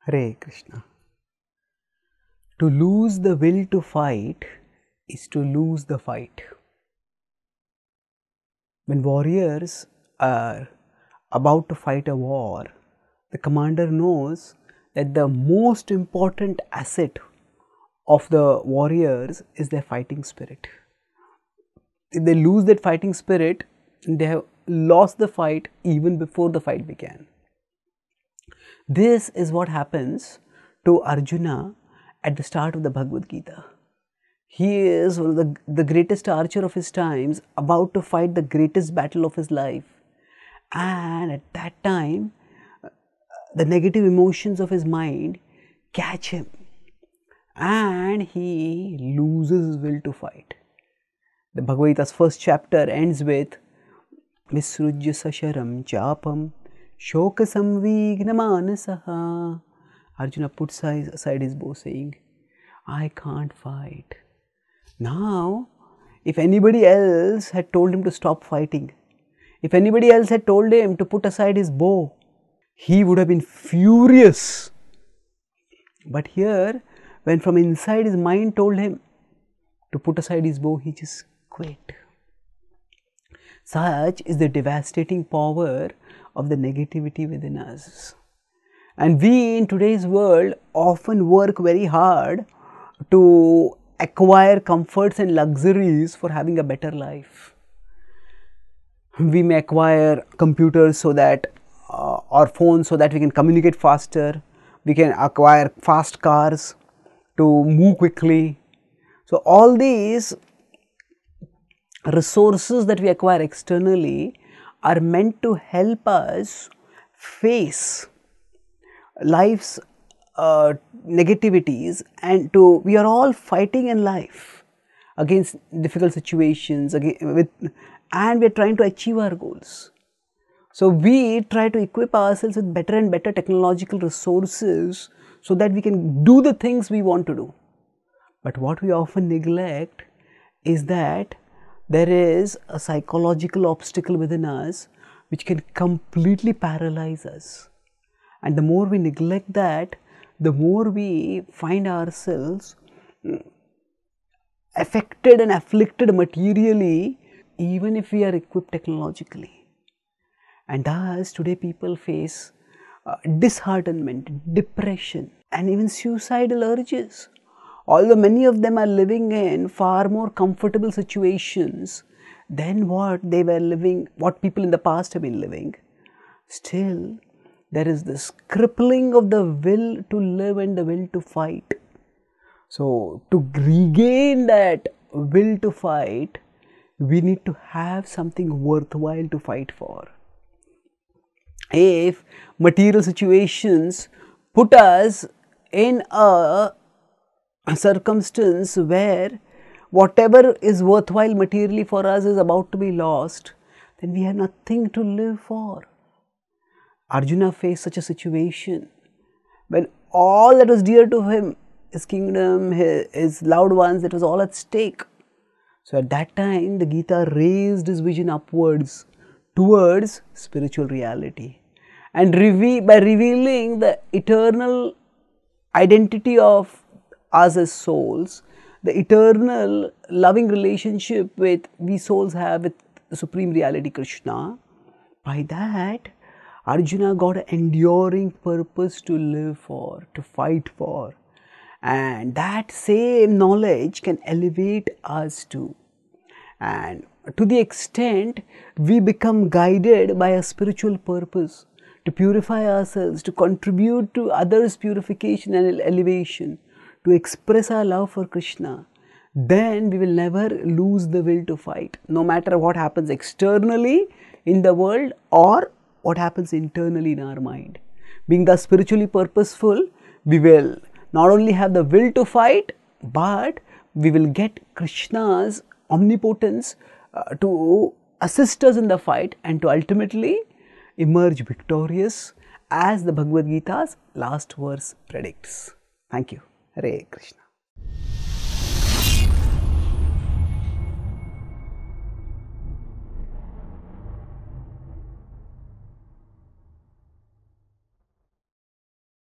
Hare Krishna. To lose the will to fight is to lose the fight. When warriors are about to fight a war, the commander knows that the most important asset of the warriors is their fighting spirit. If they lose that fighting spirit, they have lost the fight even before the fight began. This is what happens to Arjuna at the start of the Bhagavad Gita. He is one of the greatest archer of his times, about to fight the greatest battle of his life. And at that time, the negative emotions of his mind catch him and he loses his will to fight. The Bhagavad Gita's first chapter ends with Visrujya Sasharam Chapam Shoka Samvigna Manasaha. Arjuna puts aside his bow saying, I can't fight. Now, if anybody else had told him to stop fighting, if anybody else had told him to put aside his bow, he would have been furious. But here, when from inside his mind told him to put aside his bow, he just quit. Such is the devastating power of the negativity within us. And we in today's world often work very hard to acquire comforts and luxuries for having a better life. We may acquire computers so that or phones so that we can communicate faster. We can acquire fast cars to move quickly. So all these resources that we acquire externally are meant to help us face life's negativities, and we are all fighting in life against difficult situations, and we are trying to achieve our goals. So we try to equip ourselves with better and better technological resources so that we can do the things we want to do. But what we often neglect is that there is a psychological obstacle within us which can completely paralyze us. And the more we neglect that, the more we find ourselves affected and afflicted materially, even if we are equipped technologically. And thus, today people face disheartenment, depression, and even suicidal urges. Although many of them are living in far more comfortable situations than what people in the past have been living, still there is this crippling of the will to live and the will to fight. So, to regain that will to fight, we need to have something worthwhile to fight for. If material situations put us in a circumstance where whatever is worthwhile materially for us is about to be lost, then we have nothing to live for. Arjuna faced such a situation when all that was dear to him, his kingdom, his loved ones, that was all at stake. So at that time, the Gita raised his vision upwards towards spiritual reality. And by revealing the eternal identity of us as souls, the eternal loving relationship we souls have with the Supreme Reality Krishna, by that Arjuna got an enduring purpose to live for, to fight for. And that same knowledge can elevate us too. And to the extent we become guided by a spiritual purpose to purify ourselves, to contribute to others' purification and elevation, to express our love for Krishna, then we will never lose the will to fight, no matter what happens externally in the world or what happens internally in our mind. Being thus spiritually purposeful, we will not only have the will to fight, but we will get Krishna's omnipotence to assist us in the fight and to ultimately emerge victorious, as the Bhagavad Gita's last verse predicts. Thank you. Hare Krishna.